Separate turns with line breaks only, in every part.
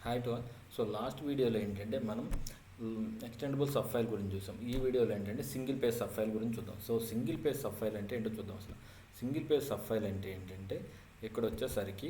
Hi to all. So last వీడియోలో ఏంటంటే మనం ఎక్స్టెండబుల్ సబ్ ఫైల్ గురించి చూసాం. ఈ వీడియోలో ఏంటంటే సింగిల్ పేజ్ సబ్ ఫైల్ గురించి చూద్దాం. So single page sub file అంటే ఏంటో చూద్దాం. అసలు సింగిల్ పేజ్ సబ్ ఫైల్ అంటే ఏంటంటే ఇక్కడ వచ్చేసరికి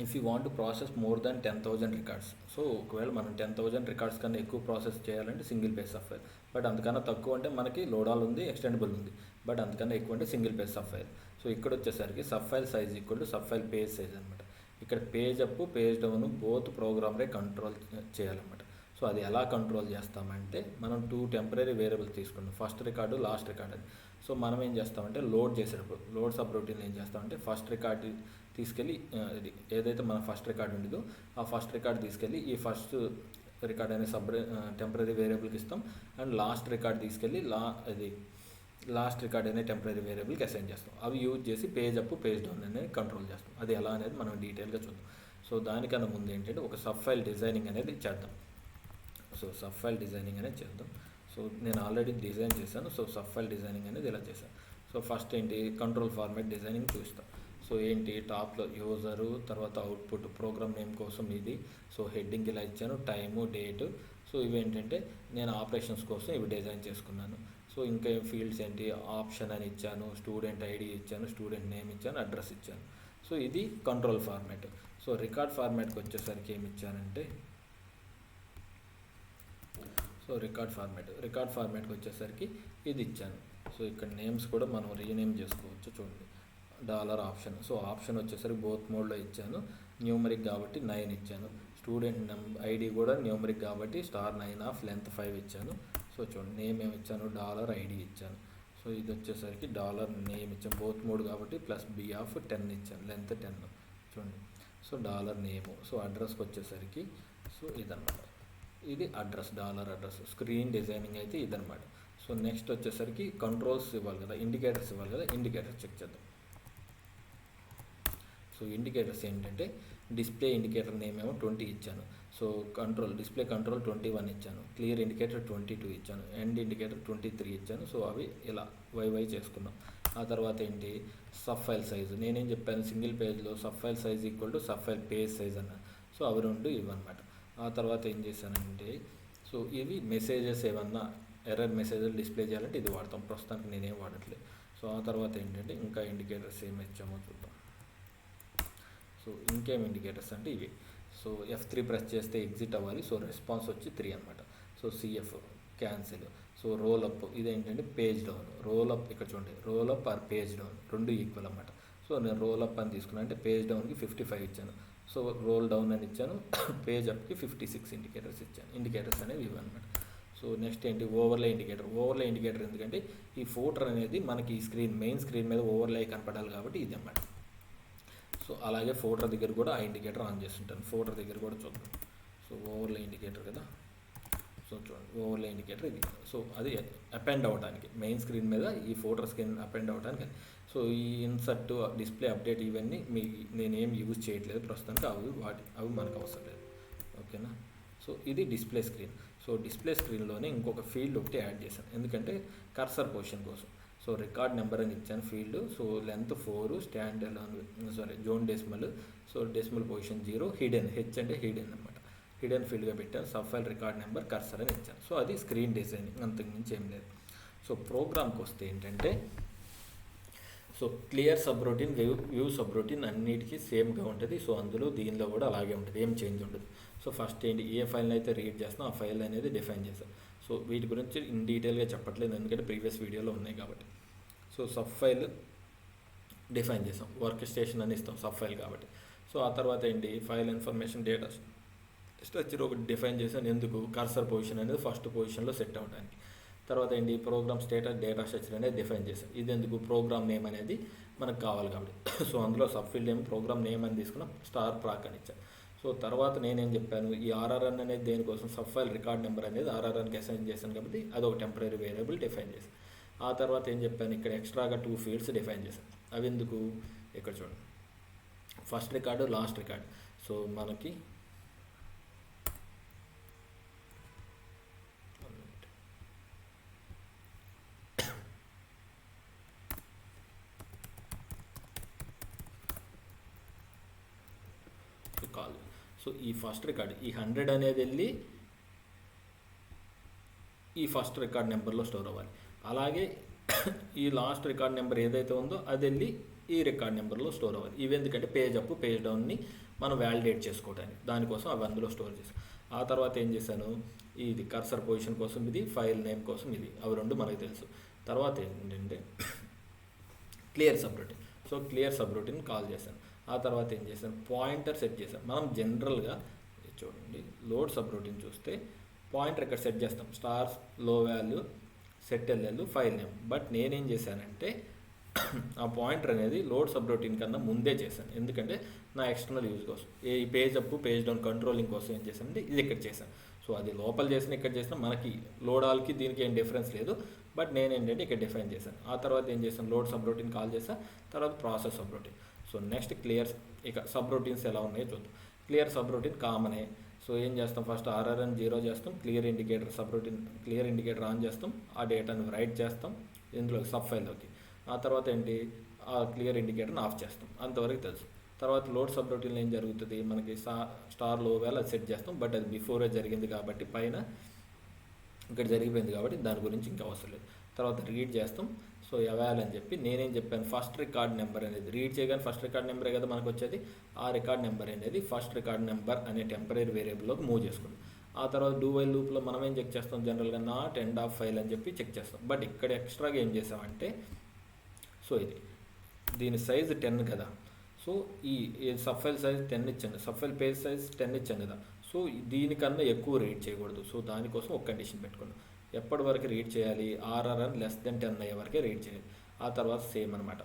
if you want to process more than 10,000 records. So ఒకవేళ మనం 10,000 రికార్డ్స్ కన్నా ఎక్కువ ప్రాసెస్ చేయాలంటే single page sub file. But అంతకన్నా తక్కువ అంటే మనకి లోడాల్ ఉంది, ఎక్స్టెండబుల్ ఉంది. బట్ అంతకన్నా ఎక్కువ అంటే single page sub file. So ఇక్కడ వచ్చేసరికి sub file size equal to sub file page size అనమాట. ఇక్కడ page up page down both ప్రోగ్రామ్రే కంట్రోల్ చేయాలన్నమాట. సో అది ఎలా కంట్రోల్ చేస్తామంటే మనం 2 టెంపరీ వేరియబుల్స్ తీసుకున్నాం, ఫస్ట్ రికార్డు లాస్ట్ రికార్డ్ అని. సో మనం ఏం చేస్తామంటే లోడ్ చేసేటప్పుడు లోడ్ సబ్ రొటీన్ ఏం చేస్తామంటే ఫస్ట్ రికార్డు తీసుకెళ్ళి ఇది ఏదైతే మన ఫస్ట్ రికార్డు ఉండదో ఆ ఫస్ట్ రికార్డు తీసుకెళ్ళి ఈ ఫస్ట్ రికార్డ్ అనే టెంపరీ వేరియబుల్కి ఇస్తాం. అండ్ లాస్ట్ రికార్డ్ తీసుకెళ్ళి లాస్ట్ రికార్డ్ అనే టెంపరీ వేరియబుల్కి అసైన్ చేస్తాం. అవి యూజ్ చేసి పేజ్ అప్ పేజ్ డౌన్ అనేది కంట్రోల్ చేస్తాం. అది ఎలా అనేది మనం డీటెయిల్గా చూద్దాం. సో దానికన్నా ముందు ఏంటంటే ఒక సబ్ ఫైల్ డిజైనింగ్ అనేది చేద్దాం. సో సబ్ ఫైల్ డిజైనింగ్ అనేది చేద్దాం. సో నేను ఆల్రెడీ డిజైన్ చేశాను. సో సబ్ ఫైల్ డిజైనింగ్ అనేది ఇలా చేశాను. సో ఫస్ట్ ఏంటి కంట్రోల్ ఫార్మాట్ డిజైనింగ్ చూస్తాం. సో ఏంటి టాప్లో యూజరు, తర్వాత అవుట్పుట్ ప్రోగ్రామ్ నేమ్ కోసం ఇది. సో హెడ్డింగ్ ఇలా ఇచ్చాను, టైము డేటు. సో ఇవేంటంటే నేను ఆపరేషన్స్ కోసం ఇవి డిజైన్ చేసుకున్నాను. సో ఇంకా ఫీల్డ్స్ ఏంటి ఆప్షన్ అని ఇచ్చాను, స్టూడెంట్ ఐడి ఇచ్చాను, స్టూడెంట్ నేమ్ ఇచ్చాను, అడ్రస్ ఇచ్చాను. సో ఇది కంట్రోల్ ఫార్మాట్. సో రికార్డ్ ఫార్మాట్కి వచ్చేసరికి ఏమి ఇచ్చానంటే రికార్డ్ ఫార్మాట్కి వచ్చేసరికి ఇది ఇచ్చాను. సో ఇక్కడ నేమ్స్ కూడా మనం రీనేమ్ చేసుకోవచ్చు. చూడండి $ఆప్షన్. సో ఆప్షన్ వచ్చేసరికి బోత్ మోడ్లో ఇచ్చాను. న్యూమరిక్ కాబట్టి 9 ఇచ్చాను. స్టూడెంట్ ఐడి కూడా న్యూమరిక్ కాబట్టి *9 ఆఫ్ లెంత్ 5 ఇచ్చాను. సో చూడండి నేమ్ ఏమి ఇచ్చాను $ఐడి ఇచ్చాను. సో ఇది వచ్చేసరికి నేమ్ ఇచ్చాను బోత్ మోడ్ కాబట్టి +B ఆఫ్ 10 ఇచ్చాను, లెంత్ 10. చూడండి సో నేము. సో అడ్రస్కి వచ్చేసరికి సో ఇదన్నమాట, ఇది అడ్రస్ అడ్రస్. స్క్రీన్ డిజైనింగ్ అయితే ఇదన్నమాట. సో నెక్స్ట్ వచ్చేసరికి కంట్రోల్స్ ఇవ్వాలి కదా, ఇండికేటర్స్ ఇవ్వాలి కదా. ఇండికేటర్స్ చెక్ చేద్దాం. సో ఇండికేటర్స్ ఏంటంటే డిస్ప్లే ఇండికేటర్ నేమ్ ఏమో 20 ఇచ్చాను. సో డిస్ప్లే కంట్రోల్ 21 ఇచ్చాను. క్లియర్ ఇండికేటర్ 22 ఇచ్చాను. ఎండ్ ఇండికేటర్ 23 ఇచ్చాను. సో అవి ఇలా వై చేసుకున్నాం. ఆ తర్వాత ఏంటి సబ్ ఫైల్ సైజు. నేనేం చెప్పాను సింగిల్ పేజ్లో sub file size equal to sub file page size అన్న. సో అవి రెండు ఇవన్నమాట. ఆ తర్వాత ఏం చేశానంటే సో ఇవి మెసేజెస్ ఏమన్నా ఎర్రర్ మెసేజెస్ డిస్ప్లే చేయాలంటే ఇది వాడతాం. ప్రస్తుతానికి నేనేం వాడట్లేదు. సో ఆ తర్వాత ఏంటంటే ఇంకా ఇండికేటర్స్ ఏమి ఇచ్చామో చూద్దాం. సో ఇంకేం ఇండికేటర్స్ అంటే ఇవి. సో F3 ప్రెస్ చేస్తే ఎగ్జిట్ అవ్వాలి. సో రెస్పాన్స్ వచ్చి 3 అనమాట. So CF cancel. So role up ఇదేంటంటే పేజ్ డౌన్. రోల్ అప్ ఇక్కడ చూడండి role up or page down రెండు ఈక్వల్ అనమాట. సో నేను రోల్ అప్ అని తీసుకున్నాను అంటే పేజ్ డౌన్కి 55 ఇచ్చాను. సో రోల్ డౌన్ అని ఇచ్చాను. పేజ్ అప్కి 56 ఇండికేటర్స్ ఇచ్చాను. ఇండికేటర్స్ అనేవి ఇవి అనమాట. సో నెక్స్ట్ ఏంటి ఓవర్లే ఇండికేటర్ ఎందుకంటే ఈ ఫోటర్ అనేది మనకి మెయిన్ స్క్రీన్ మీద ఓవర్లే కనపడాలి కాబట్టి ఇది అన్నమాట. సో అలాగే ఫోటర్ దగ్గర కూడా ఆ ఇండికేటర్ ఆన్ చేస్తుంటాను. ఫోటర్ దగ్గర కూడా చూద్దాం. సో ఓవర్లే ఇండికేటర్ కదా. సో చూడండి ఓవర్లే ఇండికేటర్ ఇది. సో అది అపెండ్ అవ్వడానికి మెయిన్ స్క్రీన్ మీద ఈ ఫోటర్ స్క్రీన్ అపెండ్ అవ్వడానికి. సో ఈ ఇన్సర్ట్ డిస్ప్లే అప్డేట్ ఇవన్నీ నేనేం యూజ్ చేయట్లేదు ప్రస్తుతానికి. అవి మనకు అవసరం లేదు. ఓకేనా. సో ఇది డిస్ప్లే స్క్రీన్. సో డిస్ప్లే స్క్రీన్లోనే ఇంకొక ఫీల్డ్ ఒకటి యాడ్ చేశాను ఎందుకంటే కర్సర్ పొజిషన్ కోసం. సో రికార్డ్ నెంబర్ అని ఇచ్చాను field. So length 4, zone decimal. So decimal position 0, hidden అంటే హిడెన్ అనమాట. హిడెన్ ఫీల్డ్గా పెట్టాను. Sub file record number cursor అని ఇచ్చాను. సో అది స్క్రీన్ డిజైనింగ్, అంతకుమించి ఏం లేదు. సో ప్రోగ్రామ్కి వస్తే ఏంటంటే so clear sub routine, view sub routine అన్నిటికీ సేమ్గా ఉంటుంది. సో అందులో దీనిలో కూడా అలాగే ఉంటుంది, ఏం చేంజ్ ఉండదు. సో ఫస్ట్ ఏంటి ఏ ఫైల్ని అయితే రీడ్ చేస్తానో ఆ ఫైల్ అనేది డిఫైన్ చేస్తాను. సో వీటి గురించి ఇన్ డీటెయిల్గా చెప్పట్లేదు ఎందుకంటే ప్రీవియస్ వీడియోలో ఉన్నాయి కాబట్టి. సో సబ్ ఫైల్ డిఫైన్ చేస్తాం, వర్క్ స్టేషన్ అని ఇస్తాం సబ్ ఫైల్ కాబట్టి. సో ఆ తర్వాత ఏంటి ఫైల్ ఇన్ఫర్మేషన్ డేటా స్ట్రక్చర్ ఒకటి డిఫైన్ చేసాను. ఎందుకు కర్సర్ పొజిషన్ అనేది ఫస్ట్ పొజిషన్లో సెట్ అవ్వడానికి. తర్వాత ఏంటి ప్రోగ్రామ్ స్టేటస్ డేటా స్ట్రక్చర్ అనేది డిఫైన్ చేశాను. ఇది ఎందుకు ప్రోగ్రామ్ నేమ్ అనేది మనకు కావాలి కాబట్టి. సో అందులో sub field name program name అని తీసుకున్న *ప్రాక్ అని ఇచ్చాను. సో తర్వాత నేనేం చెప్పాను ఈ RRN అనేది దేనికోసం సబ్ ఫైల్ రికార్డ్ నెంబర్ అనేది RRNకి అసైన్ చేశాను కాబట్టి అది ఒక టెంపరీ వేరియబుల్ డిఫైన్ చేశాను. ఆ తర్వాత ఏం చెప్పాను ఇక్కడ ఎక్స్ట్రాగా 2 ఫీల్డ్స్ డిఫైన్ చేశాను. అవి ఎందుకు ఇక్కడ చూడండి first record last record. So మనకి సో ఈ ఫస్ట్ రికార్డ్ ఈ 100 అనేది వెళ్ళి ఈ ఫస్ట్ రికార్డ్ నెంబర్లో స్టోర్ అవ్వాలి. అలాగే ఈ లాస్ట్ రికార్డ్ నెంబర్ ఏదైతే ఉందో అది వెళ్ళి ఈ రికార్డ్ నెంబర్లో స్టోర్ అవ్వాలి. ఇవి ఎందుకంటే పేజ్ అప్ పేజ్ డౌన్ని మనం వ్యాలిడేట్ చేసుకోవడానికి, దానికోసం అవి అందులో స్టోర్ చేసాం. ఆ తర్వాత ఏం చేశాను, ఇది కర్సర్ పొజిషన్ కోసం ఇది, ఫైల్ నేమ్ కోసం ఇది, అవి రెండు మనకు తెలుసు. తర్వాత ఏంటంటే clear subroutine. So clear subroutine call చేశాను. ఆ తర్వాత ఏం చేశాను, పాయింటర్ సెట్ చేశాను. మనం జనరల్గా చూడండి లోడ్ సబ్రొటీన్ చూస్తే పాయింటర్ ఇక్కడ సెట్ చేస్తాం, స్టార్స్ లో value set LL file name. But నేనేం చేశానంటే ఆ పాయింటర్ అనేది లోడ్ సబ్రొటీన్ కన్నా ముందే చేశాను, ఎందుకంటే నా ఎక్స్టర్నల్ యూజ్ కోసం. ఈ page up page down controlling కోసం ఏం చేశానంటే ఇది ఇక్కడ చేశాను. సో అది లోపల చేసిన ఇక్కడ చేసిన మనకి లోడ్ ఆల్కి దీనికి ఏం డిఫరెన్స్ లేదు. బట్ నేనేంటంటే ఇక్కడ డిఫైన్ చేశాను. ఆ తర్వాత ఏం చేశాను, లోడ్ సబ్రొటీన్ కాల్ చేశాను. తర్వాత process subroutine. So next clear, ఇక సబ్రొటీన్స్ ఎలా ఉన్నాయో చూద్దాం. క్లియర్ సబ్రొటీన్ కామనే. సో ఏం చేస్తాం, ఫస్ట్ ఆర్ఆర్ఎన్ 0 చేస్తాం, clear indicator subroutine clear indicator on చేస్తాం, ఆ డేటాను రైట్ చేస్తాం ఇందులో సబ్ ఫైల్లోకి. ఆ తర్వాత ఏంటి, ఆ క్లియర్ ఇండికేటర్ని ఆఫ్ చేస్తాం, అంతవరకు తెలుసు. తర్వాత లోడ్ సబ్రొటీన్లో ఏం జరుగుతుంది, మనకి స్టార్ లో వేళ అది సెట్ చేస్తాం. బట్ అది బిఫోరే జరిగింది కాబట్టి పైన ఇక్కడ జరిగిపోయింది కాబట్టి దాని గురించి ఇంకా అవసరం లేదు. తర్వాత రీడ్ చేస్తాం. సో ఎవాల్ అని చెప్పి నేనేం చెప్పాను, ఫస్ట్ రికార్డ్ నెంబర్ అనేది రీడ్ చేయగానే ఫస్ట్ రికార్డ్ నెంబరే కదా మనకు వచ్చేది. ఆ రికార్డ్ నెంబర్ అనేది ఫస్ట్ రికార్డ్ నెంబర్ అనే టెంపరీ వేరియబుల్లోకి మూవ్ చేసుకుంటాం. ఆ తర్వాత డూ వైల్ లూప్లో మనం ఏం చెక్ చేస్తాం, జనరల్గా నాట్ ఎండ్ ఆఫ్ ఫైల్ అని చెప్పి చెక్ చేస్తాం. బట్ ఇక్కడ ఎక్స్ట్రాగా ఏం చేసామంటే, సో ఇది దీని సైజ్ 10 కదా. సో ఈ సబ్ ఫైల్ సైజ్ 10 ఇచ్చాను, సబ్ ఫైల్ పేజ్ సైజ్ 10 ఇచ్చాను కదా. సో దీనికన్నా ఎక్కువ రీడ్ చేయకూడదు. సో దానికోసం ఒక కండిషన్ పెట్టుకున్నాం, ఎప్పటి వరకు రీడ్ చేయాలి, ఆర్ఆర్ఎన్ లెస్ దెన్ 10 అయ్యే వరకే రీడ్ చేయాలి. ఆ తర్వాత సేమ్ అనమాట,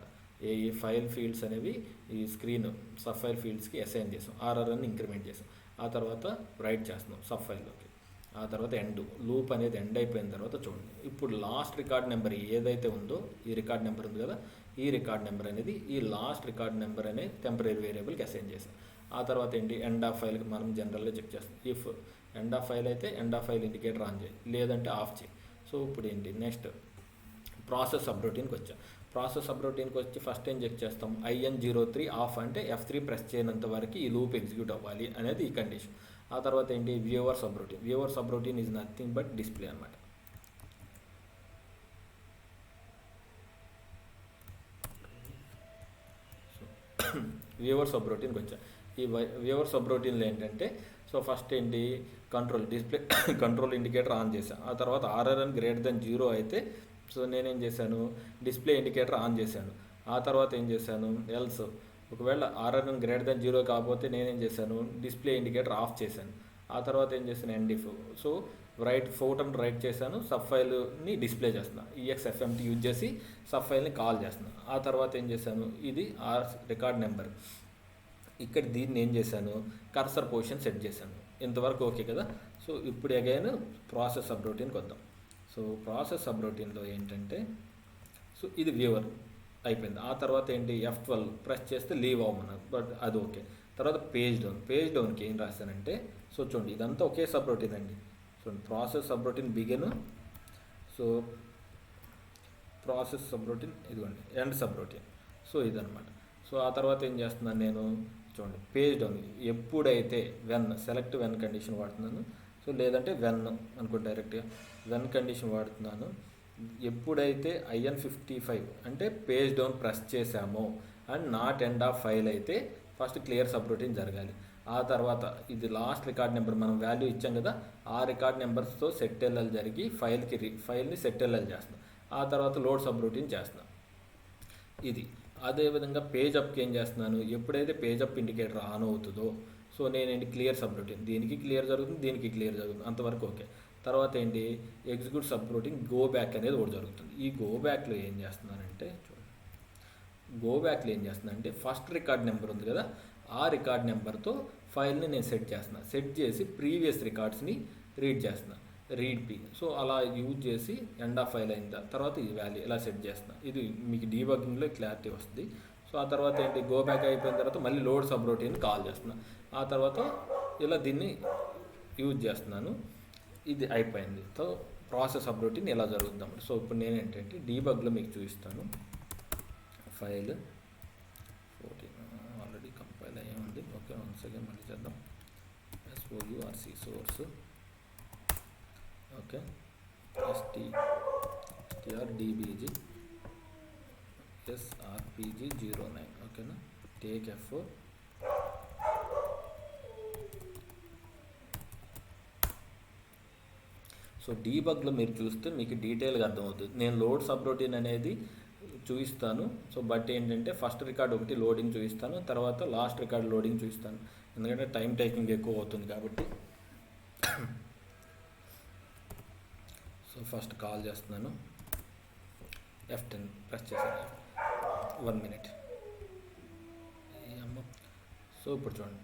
ఈ ఫైల్ ఫీల్డ్స్ అనేవి ఈ స్క్రీన్ సబ్ ఫైల్ ఫీల్డ్స్కి అసైన్ చేసాం, ఆర్ఆర్ఎన్ ఇంక్రిమెంట్ చేసాం. ఆ తర్వాత రైట్ చేస్తున్నాం సబ్ ఫైల్లోకి. ఆ తర్వాత ఎండ్ లూప్ అనేది ఎండ్ అయిపోయిన తర్వాత చూడండి, ఇప్పుడు లాస్ట్ రికార్డ్ నెంబర్ ఏదైతే ఉందో, ఈ రికార్డ్ నెంబర్ ఉంది కదా, ఈ రికార్డ్ నెంబర్ అనేది ఈ లాస్ట్ రికార్డ్ నెంబర్ అనే టెంపరీ వేరియబుల్కి అసైన్ చేసాం. ఆ తర్వాత ఏంటి, ఎండ్ ఆఫ్ ఫైల్కి మనం జనరల్గా చెక్ చేస్తాం. ఇఫ్ ఎండ్ ఆఫ్ ఫైల్ అయితే end of file indicator on చేయి, లేదంటే ఆఫ్ చేయి. సో ఇప్పుడు ఏంటి, నెక్స్ట్ ప్రాసెస్ సబ్రొటీన్కి వచ్చాం. ప్రాసెస్ సబ్రొటీన్కి వచ్చి ఫస్ట్ ఏం చెక్ చేస్తాం, IN03 ఆఫ్ అంటే F3 ప్రెస్ చేయనంత వరకు ఈ లూప్ ఎగ్జిక్యూట్ అవ్వాలి అనేది ఈ కండిషన్. ఆ తర్వాత ఏంటి, viewer subroutine. Viewer subroutine is nothing but display అనమాట. వ్యూవర్ సబ్రొటీన్కి వచ్చా. ఈ వ్యూవర్ సబ్రొటీన్లో ఏంటంటే, సో ఫస్ట్ ఏంటి, control display control indicator on చేశాను. ఆ తర్వాత ఆర్ఆర్ఎన్ గ్రేటర్ దెన్ 0 అయితే, సో నేనేం చేశాను, డిస్ప్లే ఇండికేటర్ ఆన్ చేశాను. ఆ తర్వాత ఏం చేశాను, ఎల్స్ ఒకవేళ ఆర్ఆర్ఎన్ గ్రేటర్ దెన్ 0 కాకపోతే నేనేం చేశాను, డిస్ప్లే ఇండికేటర్ ఆఫ్ చేశాను. ఆ తర్వాత ఏం చేశాను, ఎండిఫ్. సో ఫోటోని రైట్ చేశాను, సబ్ ఫైల్ని డిస్ప్లే చేస్తున్నాను, EXFMT యూజ్ చేసి సబ్ ఫైల్ని కాల్ చేస్తున్నాను. ఆ తర్వాత ఏం చేశాను, ఇది రికార్డ్ నెంబర్, ఇక్కడ దీన్ని ఏం చేశాను, కర్సర్ పొజిషన్ సెట్ చేశాను. ఇంతవరకు ఓకే కదా. సో ఇప్పుడు అగైన్ ప్రాసెస్ సబ్రొటీన్కి వద్దాం. సో ప్రాసెస్ సబ్రొటీన్లో ఏంటంటే, సో ఇది వ్యూవర్ అయిపోయింది. ఆ తర్వాత ఏంటి, F12 ప్రెస్ చేస్తే లీవ్ అవ్వమన్నారు, బట్ అది ఓకే. తర్వాత పేజ్ డౌన్. పేజ్ డౌన్కి ఏం రాశానంటే, సో చూడండి ఇదంతా ఒకే సబ్రొటీన్ అండి. చూడండి process subroutine begin, so process subroutine ఇదిగోండి ఎండ్ సబ్రొటీన్. సో ఇదనమాట. సో ఆ తర్వాత ఏం చేస్తున్నాను నేను, చూడండి పేజ్ డౌన్ ఎప్పుడైతే సెలెక్ట్ వెన్ కండిషన్ వాడుతున్నాను, సో లేదంటే వెన్ అనుకో డైరెక్ట్గా వెన్ కండిషన్ వాడుతున్నాను. ఎప్పుడైతే IN55 అంటే పేజ్ డౌన్ ప్రెస్ చేసామో and not end of file అయితే ఫస్ట్ క్లియర్ సబ్రొటీన్ జరగాలి. ఆ తర్వాత ఇది లాస్ట్ రికార్డ్ నెంబర్ మనం వాల్యూ ఇచ్చాం కదా, ఆ రికార్డ్ నెంబర్స్తో సెట్ ఎల్ఎల్ జరిగి ఫైల్ని సెట్ ఎల్ఎల్ చేస్తున్నాం. ఆ తర్వాత లోడ్ సబ్రొటీన్ చేస్తున్నాం. ఇది అదేవిధంగా పేజ్ అప్కి ఏం చేస్తున్నాను, ఎప్పుడైతే పేజ్ అప్ ఇండికేటర్ ఆన్ అవుతుందో, సో నేనేంటి క్లియర్ సబ్రొటీన్, దీనికి క్లియర్ జరుగుతుంది, దీనికి క్లియర్ జరుగుతుంది, అంతవరకు ఓకే. తర్వాత ఏంటి, ఎగ్జిక్యూట్ సబ్రొటీన్ గో బ్యాక్ అనేది ఒకటి జరుగుతుంది. ఈ గో బ్యాక్లో ఏం చేస్తున్నానంటే, చూడండి గో బ్యాక్లో ఏం చేస్తున్నానంటే ఫస్ట్ రికార్డ్ నెంబర్ ఉంది కదా, ఆ రికార్డ్ నెంబర్తో ఫైల్ని నేను సెట్ చేస్తున్నా. సెట్ చేసి ప్రీవియస్ రికార్డ్స్ని రీడ్ చేస్తున్నా, రీడ్ పి. సో అలా యూజ్ చేసి ఎండ్ ఆఫ్ ఫైల్ అయిన తర్వాత ఈ వాల్యూ ఇలా సెట్ చేస్తున్నా. ఇది మీకు డీబగ్గింగ్లో క్లారిటీ వస్తుంది. సో ఆ తర్వాత ఏంటి, గో బ్యాక్ అయిపోయిన తర్వాత మళ్ళీ లోడ్ సబ్రొటీన్ కాల్ చేస్తున్నా. ఆ తర్వాత ఇలా దీన్ని యూజ్ చేస్తున్నాను. ఇది అయిపోయింది. సో ప్రాసెస్ సబ్రొటీన్ ఎలా జరుగుద్దాం. సో ఇప్పుడు నేను ఏంటంటే డీబగ్లో మీకు చూపిస్తాను. ఫైల్ 14 ఆల్రెడీ కంపైల్ అయ్యే ఉంది. ఓకే, 1 సెకండ్ మళ్ళీ చేద్దాం. C source okay strDBG srpg09 ఓకేనా టేక్ F4 సో డీబగ్లో మీరు చూస్తే మీకు డీటెయిల్గా అర్థమవుతుంది. నేను లోడ్ సబ్రొటీన్ అనేది చూపిస్తాను. సో బట్ ఏంటంటే ఫస్ట్ రికార్డ్ ఒకటి లోడింగ్ చూపిస్తాను, తర్వాత లాస్ట్ రికార్డ్ లోడింగ్ చూపిస్తాను, ఎందుకంటే టైం టేకింగ్ ఎక్కువ అవుతుంది కాబట్టి. సో ఫస్ట్ కాల్ చేస్తున్నాను, F10 ప్రెస్ చేశాను, 1 minute. సో ఇప్పుడు చూడండి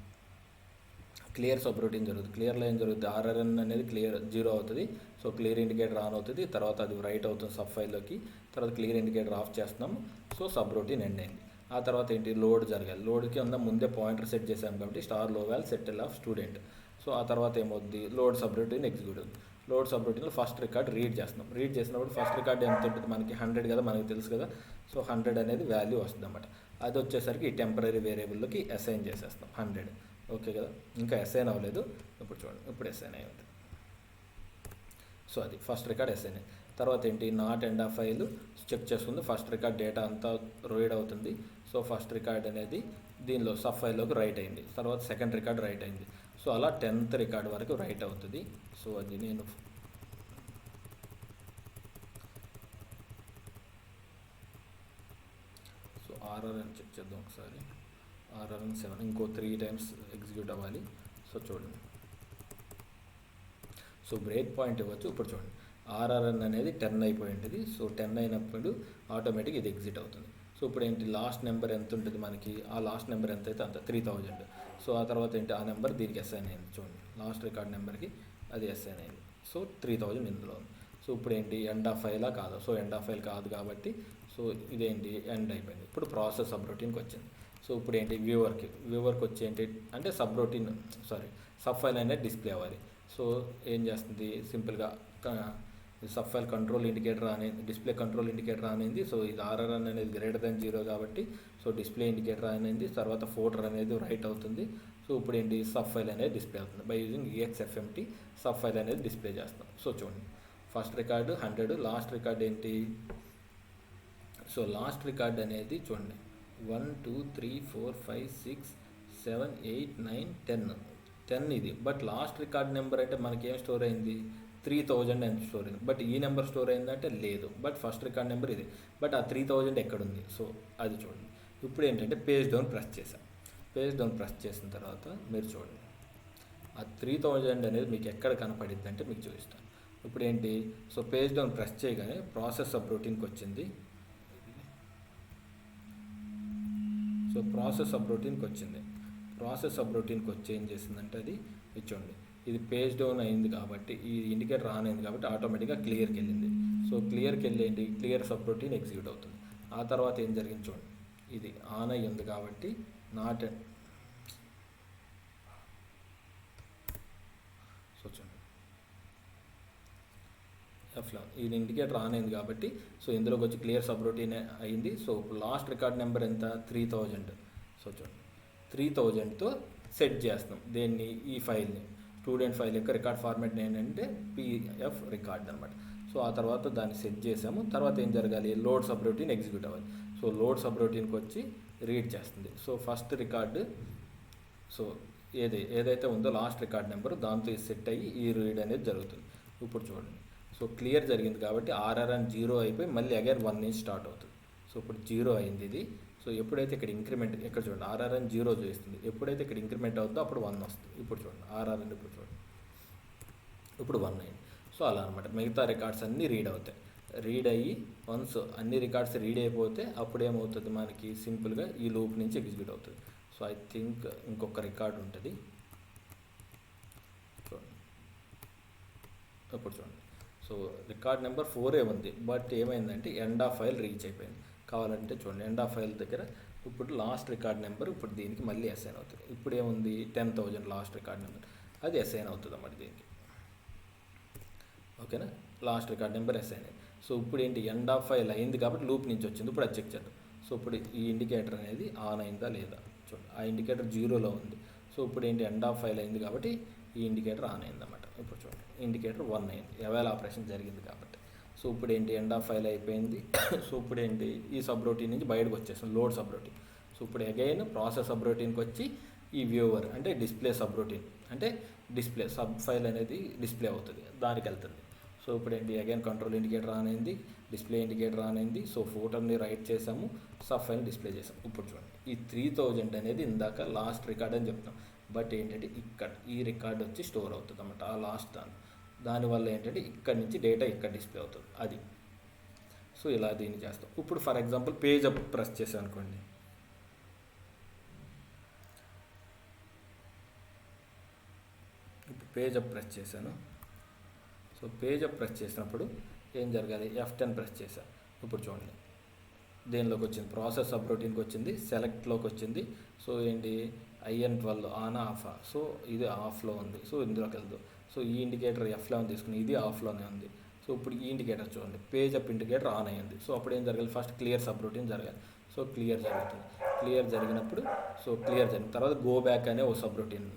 క్లియర్ సబ్రొటీన్ జరుగుతుంది. క్లియర్లో ఏం జరుగుతుంది, ఆర్ఆర్ఎన్ అనేది క్లియర్ 0 అవుతుంది. సో క్లియర్ ఇండికేటర్ ఆన్ అవుతుంది, తర్వాత అది రైట్ అవుతుంది సబ్ ఫైల్లోకి, తర్వాత క్లియర్ ఇండికేటర్ ఆఫ్ చేస్తున్నాము. సో సబ్రొటీన్ ఎండ్ అయింది. ఆ తర్వాత ఏంటి, లోడ్ జరగాలి. లోడ్కి ముందే పాయింటర్ సెట్ చేశాను కాబట్టి స్టార్ లోవాల్ సెటిల్ ఆఫ్ స్టూడెంట్. సో ఆ తర్వాత ఏమవుతుంది, లోడ్ సబ్రొటీన్ ఎగ్జిక్యూట్ అవుతుంది. లోడ్ సబ్రొటీన్లో ఫస్ట్ రికార్డ్ రీడ్ చేస్తున్నాం. రీడ్ చేసినప్పుడు ఫస్ట్ రికార్డ్ ఎంత ఉంటుంది మనకి, 100 కదా, మనకి తెలుసు కదా. సో 100 అనేది వాల్యూ వస్తుంది అన్నమాట. అది వచ్చేసరికి టెంపరీ వేరియబుల్లోకి అసైన్ చేసేస్తాం 100. ఓకే కదా, ఇంకా అసైన్ అవ్వలేదు. ఇప్పుడు చూడండి, ఇప్పుడు అసైన్ అయి ఉంటుంది. సో అది ఫస్ట్ రికార్డ్ అసైన్. తర్వాత ఏంటి, not end of file check చేస్తుంది. ఫస్ట్ రికార్డ్ డేటా అంతా రీడ్ అవుతుంది. సో ఫస్ట్ రికార్డ్ అనేది దీనిలో సబ్ ఫైల్లోకి రైట్ అయింది. తర్వాత సెకండ్ రికార్డ్ రైట్ అయింది. సో అలా 10th రికార్డ్ వరకు రైట్ అవుతుంది. సో అది నేను సో ఆర్ఆర్ఎన్ చెక్ చేద్దాం ఒకసారి. ఆర్ఆర్ఎన్ 7 ఇంకో 3 times ఎగ్జిక్యూట్ అవ్వాలి. సో చూడండి, సో బ్రేక్ పాయింట్ ఇవ్వచ్చు. ఇప్పుడు చూడండి, ఆర్ఆర్ఎన్ అనేది 10 అయిపోయి ఉంటుంది. సో 10 అయినప్పుడు ఆటోమేటిక్ ఇది ఎగ్జిట్ అవుతుంది. సో ఇప్పుడు ఏంటి, లాస్ట్ నెంబర్ ఎంత ఉంటుంది మనకి, ఆ లాస్ట్ నెంబర్ ఎంత అయితే అంత 3000. సో ఆ తర్వాత ఏంటి, ఆ నెంబర్ దీనికి అసైన్ అయింది. చూడండి, లాస్ట్ రికార్డ్ నెంబర్కి అది అసైన్ అయింది. సో 3000 ఇందులో ఉంది. సో ఇప్పుడు ఏంటి, ఎండ్ ఆఫ్ ఫైలా కాదు. సో ఎండ్ ఆఫ్ ఫైల్ కాదు కాబట్టి సో ఇదేంటి, ఎండ్ అయిపోయింది. ఇప్పుడు ప్రాసెస్ సబ్రొటీన్కి వచ్చింది. సో ఇప్పుడు ఏంటి, వ్యూవర్కి వచ్చి ఏంటి అంటే సబ్ ఫైల్ అనేది డిస్ప్లే అవ్వాలి. సో ఏం చేస్తుంది, సింపుల్గా సబ్ ఫైల్ కంట్రోల్ ఇండికేటర్ అనేది, డిస్ప్లే కంట్రోల్ ఇండికేటర్ అనేది. సో ఇది ఆర్ఆర్ఎన్ అనేది >0 కాబట్టి సో డిస్ప్లే ఇండికేటర్ అనేది, తర్వాత ఫోల్డర్ అనేది రైట్ అవుతుంది. సో ఇప్పుడు ఏంటి, సబ్ ఫైల్ అనేది డిస్ప్లే అవుతుంది. By using EXFMT sub file అనేది డిస్ప్లే చేస్తాం. సో చూడండి, ఫస్ట్ రికార్డు 100, లాస్ట్ రికార్డ్ ఏంటి, సో లాస్ట్ రికార్డ్ అనేది చూడండి 1 2 3 4 5 6 7 8 9 10 ఇది. బట్ లాస్ట్ రికార్డ్ నెంబర్ అంటే మనకి ఏం స్టోర్ అయింది, 3000 అని స్టోర్ అయింది. బట్ ఈ నెంబర్ స్టోర్ అయిందంటే లేదు. బట్ ఫస్ట్ రికార్డ్ నెంబర్ ఇది. బట్ ఆ 3000 ఎక్కడుంది, సో అది చూడండి. ఇప్పుడు ఏంటంటే పేజ్ డౌన్ ప్రెస్ చేశాం. పేజ్ డౌన్ ప్రెస్ చేసిన తర్వాత మీరు చూడండి, ఆ 3000 అనేది మీకు ఎక్కడ కనపడిద్ది అంటే మీకు చూపిస్తాను. ఇప్పుడు ఏంటి, సో పేజ్ డౌన్ ప్రెస్ చేయగానే ప్రాసెస్ సబ్రొటీన్కి వచ్చింది. సో ప్రాసెస్ సబ్రొటీన్కి వచ్చింది. ప్రాసెస్ సబ్రొటీన్కి వచ్చి ఏం చేసిందంటే అది ఇచ్చోండి, ఇది పేజ్ డౌన్ అయింది కాబట్టి, ఈ ఇండికేటర్ ఆన్ అయింది కాబట్టి ఆటోమేటిక్గా క్లియర్కి వెళ్ళింది. సో క్లియర్కి వెళ్ళేంటి, క్లియర్ సబ్రొటీన్ ఎగ్జిక్యూట్ అవుతుంది. ఆ తర్వాత ఏం జరిగింది చూడండి, ఇది ఆన్ అయ్యి ఉంది కాబట్టి నాట్ సో చూడండి F11 ఇది ఇండికేటర్ ఆన్ అయింది కాబట్టి సో ఇందులోకి వచ్చి క్లియర్ సబ్రొటీన్ అయింది. సో లాస్ట్ రికార్డ్ నెంబర్ ఎంత, 3000. సో చూడండి, 3000తో సెట్ చేస్తాం దేన్ని, ఈ ఫైల్ని. స్టూడెంట్ ఫైల్ యొక్క రికార్డ్ ఫార్మాట్ ఏంటంటే PF రికార్డ్ అనమాట. సో ఆ తర్వాత దాన్ని సెట్ చేసాము. తర్వాత ఏం జరగాలి, లోడ్ సబ్రొటీన్ ఎగ్జిక్యూట్ అవ్వాలి. సో లోడ్ సబ్రొటీన్కి వచ్చి రీడ్ చేస్తుంది. సో ఫస్ట్ రికార్డు, సో ఏదైతే ఉందో లాస్ట్ రికార్డ్ నెంబర్ దాంతో సెట్ అయ్యి ఈ రీడ్ అనేది జరుగుతుంది. ఇప్పుడు చూడండి, సో క్లియర్ జరిగింది కాబట్టి ఆర్ఆర్ఎన్ 0 అయిపోయి మళ్ళీ అగైన్ 1 నుంచి స్టార్ట్ అవుతుంది. సో ఇప్పుడు 0 అయింది ఇది. సో ఎప్పుడైతే ఇక్కడ ఇంక్రిమెంట్, ఇక్కడ చూడండి ఆర్ఆర్ఎన్ 0 చూపిస్తుంది. ఎప్పుడైతే ఇక్కడ ఇంక్రిమెంట్ అవుతుందో అప్పుడు 1 వస్తుంది. ఇప్పుడు చూడండి ఆర్ఆర్ఎన్ ఇప్పుడు చూడండి, ఇప్పుడు 1 అయింది. సో అలా అనమాట మిగతా రికార్డ్స్ అన్నీ రీడ్ అవుతాయి. రీడ్ అయ్యి వన్స్ అన్ని రికార్డ్స్ రీడ్ అయిపోతే అప్పుడు ఏమవుతుంది మనకి, సింపుల్గా ఈ లూప్ నుంచి ఎగ్జిక్యూట్ అవుతుంది. సో ఐ థింక్ ఇంకొక రికార్డ్ ఉంటుంది చూడండి. ఇప్పుడు చూడండి, సో రికార్డ్ నెంబర్ 4 ఉంది. బట్ ఏమైందంటే ఎండ్ ఆఫ్ ఫైల్ రీచ్ అయిపోయింది. కావాలంటే చూడండి, ఎండ్ ఆఫ్ ఫైల్ దగ్గర ఇప్పుడు లాస్ట్ రికార్డ్ నెంబర్ ఇప్పుడు దీనికి మళ్ళీ అసైన్ అవుతుంది. ఇప్పుడు ఏముంది, 10,000 లాస్ట్ రికార్డ్ నెంబర్, అది అసైన్ అవుతుంది అన్నమాట దీనికి. ఓకేనా, లాస్ట్ రికార్డ్ నెంబర్ అసైన్ అయింది. సో ఇప్పుడు ఏంటి, ఎండ్ ఆఫ్ ఫైల్ అయింది కాబట్టి లూప్ నుంచి వచ్చింది. ఇప్పుడు అది చెక్ చేద్దాం. సో ఇప్పుడు ఈ ఇండికేటర్ అనేది ఆన్ అయిందా లేదా చూడండి, ఆ ఇండికేటర్ 0లో ఉంది. సో ఇప్పుడు ఏంటి ఎండ్ ఆఫ్ ఫైల్ అయింది కాబట్టి ఈ ఇండికేటర్ ఆన్ అయింది అన్నమాట. ఇప్పుడు చూడండి ఇండికేటర్ 1 అయింది, ఎవాల్ ఆపరేషన్ జరిగింది కాబట్టి. సో ఇప్పుడు ఏంటి ఎండ్ ఆఫ్ ఫైల్ అయిపోయింది. సో ఇప్పుడు ఏంటి ఈ సబ్ రొటీన్ నుంచి బయటకు వచ్చేసాం, లోడ్ సబ్ రొటీన్. సో ఇప్పుడు అగైన్ ప్రాసెస్ సబ్ రొటీన్కి వచ్చి ఈ వ్యూవర్ అంటే డిస్ప్లే సబ్ రొటీన్ అంటే డిస్ప్లే సబ్ ఫైల్ అనేది డిస్ప్లే అవుతుంది, దానికి వెళ్తుంది. సో ఇప్పుడు ఏంటి అగైన్ కంట్రోల్ ఇండికేటర్ ఆన్ అయింది, డిస్ప్లే ఇండికేటర్ ఆన్ అయింది. సో ఫోటోని రైట్ చేసాము, సబ్ ఫైల్ డిస్ప్లే చేసాము. ఇప్పుడు చూడండి ఈ 3000 అనేది ఇందాక లాస్ట్ రికార్డ్ అని చెప్తాం, బట్ ఏంటంటే ఇక్కడ ఈ రికార్డ్ వచ్చి స్టోర్ అవుతుంది అన్నమాట ఆ లాస్ట్ దానివల్ల ఏంటంటే ఇక్కడ నుంచి డేటా ఇక్కడ డిస్ప్లే అవుతుంది అది. సో ఇలా దీన్ని చేస్తాం. ఇప్పుడు for example page up press చేసాం అనుకోండి, ఇప్పుడు పేజ్ అప్ ప్రెస్ చేశాను. సో పేజ్ అప్ ప్రెస్ చేసినప్పుడు ఏం జరగాలి, F10 ప్రెస్ చేశాను. ఇప్పుడు చూడండి దేనిలోకి వచ్చింది, ప్రాసెస్ సబ్ రొటీన్కి వచ్చింది, సెలెక్ట్లోకి వచ్చింది. సో ఏంటి IN12 ఆన్ ఆఫ్, సో ఇది ఆఫ్లో ఉంది, సో ఇందులోకి వెళ్దు. సో ఈ ఇండికేటర్ F11 తీసుకుని ఇది ఆఫ్లోనే ఉంది. సో ఇప్పుడు ఈ ఇండికేటర్ చూడండి పేజ్ అప్ ఇండికేటర్ ఆన్ అయ్యింది. సో అప్పుడు ఏం జరగాలి, ఫస్ట్ క్లియర్ సబ్ రొటీన్ జరగాలి. సో క్లియర్ జరుగుతుంది, క్లియర్ జరిగినప్పుడు సో క్లియర్ జరిగిన తర్వాత గో బ్యాక్ అనే ఓ సబ్ రొటీన్.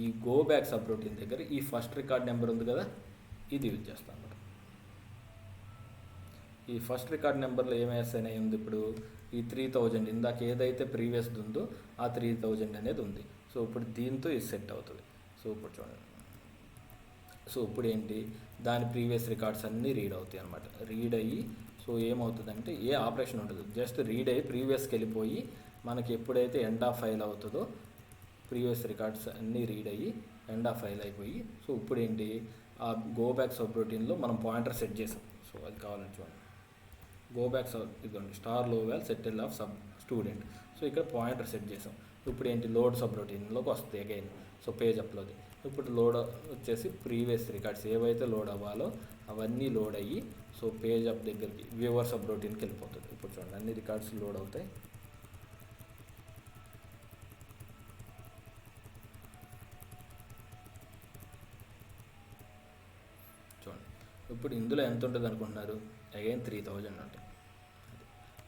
ఈ గో బ్యాక్ సబ్ రొటీన్ దగ్గర ఈ ఫస్ట్ రికార్డ్ నెంబర్ ఉంది కదా, ఇది యూజ్ చేస్తాం అన్నమాట. ఈ ఫస్ట్ రికార్డ్ నెంబర్లో ఏమేసానే ఉంది, ఇప్పుడు ఈ 3000 ఇందాక ఏదైతే ప్రీవియస్ ఉందో ఆ 3000 అనేది ఉంది. సో ఇప్పుడు దీంతో ఇది సెట్ అవుతుంది. సో ఇప్పుడు చూడండి, సో ఇప్పుడు ఏంటి దాని ప్రీవియస్ రికార్డ్స్ అన్నీ రీడ్ అవుతాయి అన్నమాట. రీడ్ అయ్యి సో ఏమవుతుందంటే ఏ ఆపరేషన్ ఉండదు, జస్ట్ రీడ్ అయ్యి ప్రీవియస్కి వెళ్ళిపోయి మనకి ఎప్పుడైతే ఎండ్ ఆఫ్ ఫైల్ అవుతుందో ప్రీవియస్ రికార్డ్స్ అన్నీ రీడ్ అయ్యి ఎండ్ ఆఫ్ ఫైల్ అయిపోయి. సో ఇప్పుడు ఏంటి ఆ గో బ్యాక్ సబ్ రొటీన్లో మనం పాయింటర్ సెట్ చేసాం. సో అది కావాలని చూడండి, గో బ్యాక్ సబ్ ఇదిగోండి star Lowell settle of sub student. So ఇక్కడ పాయింటర్ సెట్ చేసాం. ఇప్పుడు ఏంటి లోడ్ సబ్ రొటీన్లోకి వస్తాయి అగైన్. సో పేజ్ అప్లోది ఇప్పుడు లోడ్ వచ్చేసి ప్రీవియస్ రికార్డ్స్ ఏవైతే లోడ్ అవ్వాలో అవన్నీ లోడ్ అయ్యి సో పేజ్ అప్ దగ్గరికి వ్యూవర్ సబ్ రొటీన్కి వెళ్ళిపోతుంది. ఇప్పుడు చూడండి అన్ని రికార్డ్స్ లోడ్ అవుతాయి. చూడండి ఇప్పుడు ఇందులో ఎంత ఉంటుంది అనుకుంటున్నారు, అగైన్ 3000 ఉంటుంది.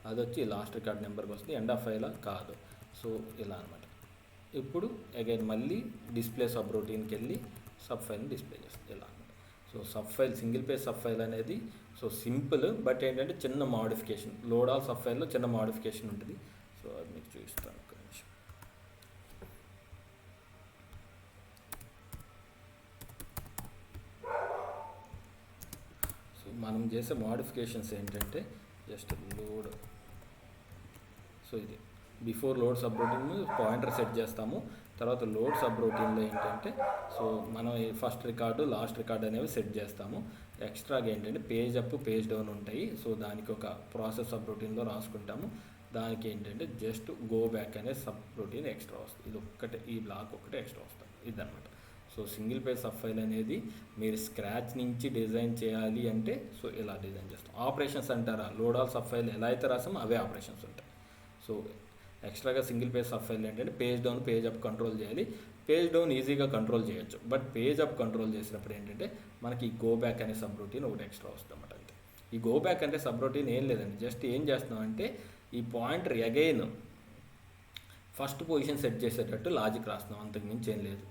అది వచ్చి లాస్ట్ రికార్డ్ నెంబర్కి వస్తుంది, ఎండ్ ఆఫ్ ఫైల్ కాదు. సో ఇలా అనమాట. ఇప్పుడు అగైన్ మళ్ళీ డిస్ప్లే సబ్ రొటీన్కి వెళ్ళి సబ్ ఫైల్ని డిస్ప్లే చేస్తుంది ఇలా అనమాట. So sub file single page sub file అనేది సో సింపుల్, బట్ ఏంటంటే చిన్న మాడిఫికేషన్, లోడ్ ఆల్ సబ్ ఫైల్లో చిన్న మాడిఫికేషన్ ఉంటుంది. సో అది మీకు చూపిస్తాను ఒక నిమిషం. సో మనం చేసే మాడిఫికేషన్స్ ఏంటంటే జస్ట్ లోడ్, సో ఇది before load sub routine pointer set చేస్తాము. తర్వాత లోడ్ సబ్ రొటీన్లో ఏంటంటే సో మనం ఫస్ట్ రికార్డు లాస్ట్ రికార్డ్ అనేవి సెట్ చేస్తాము. ఎక్స్ట్రాగా ఏంటంటే పేజ్ అప్ పేజ్ డౌన్ ఉంటాయి. సో దానికి ఒక ప్రాసెస్ సబ్ రొటీన్లో రాసుకుంటాము. దానికి ఏంటంటే జస్ట్ గో బ్యాక్ అనే సబ్ రొటీన్ ఎక్స్ట్రా వస్తుంది. ఇది ఒక్కటే, ఈ బ్లాక్ ఒక్కటే ఎక్స్ట్రా వస్తుంది ఇదన్నమాట. So single page sub file అనేది మీరు స్క్రాచ్ నుంచి డిజైన్ చేయాలి అంటే సో ఇలా డిజైన్ చేస్తాం. ఆపరేషన్స్ అంటారా, లోడ్ ఆల్ సబ్ ఫైల్ ఎలా అయితే రాసామో అవే ఆపరేషన్స్ ఉంటాయి. సో ఎక్స్ట్రాగా సింగిల్ పేజ్ సబ్ ఫైల్ ఏంటంటే page down page up control చేయాలి. పేజ్ డౌన్ ఈజీగా కంట్రోల్ చేయొచ్చు, బట్ పేజ్ అప్ కంట్రోల్ చేసినప్పుడు ఏంటంటే మనకి ఈ గో బ్యాక్ అనే సబ్ రొటీన్ ఒకటి ఎక్స్ట్రా వస్తుంది అన్నమాట. అంతే. ఈ గో బ్యాక్ అంటే సబ్ రొటీన్ ఏం లేదండి, జస్ట్ ఏం చేస్తున్నాం అంటే ఈ pointer again first position set చేసేటట్టు లాజిక్ రాస్తున్నాం, అంతకుమించి ఏం లేదు.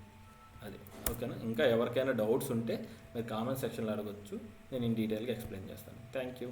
అది ఓకేనా. ఇంకా ఎవరికైనా డౌట్స్ ఉంటే మీరు కామెంట్ సెక్షన్లో అడగచ్చు, నేను ఇన్ డీటెయిల్గా ఎక్స్ప్లెయిన్ చేస్తాను. Thank you.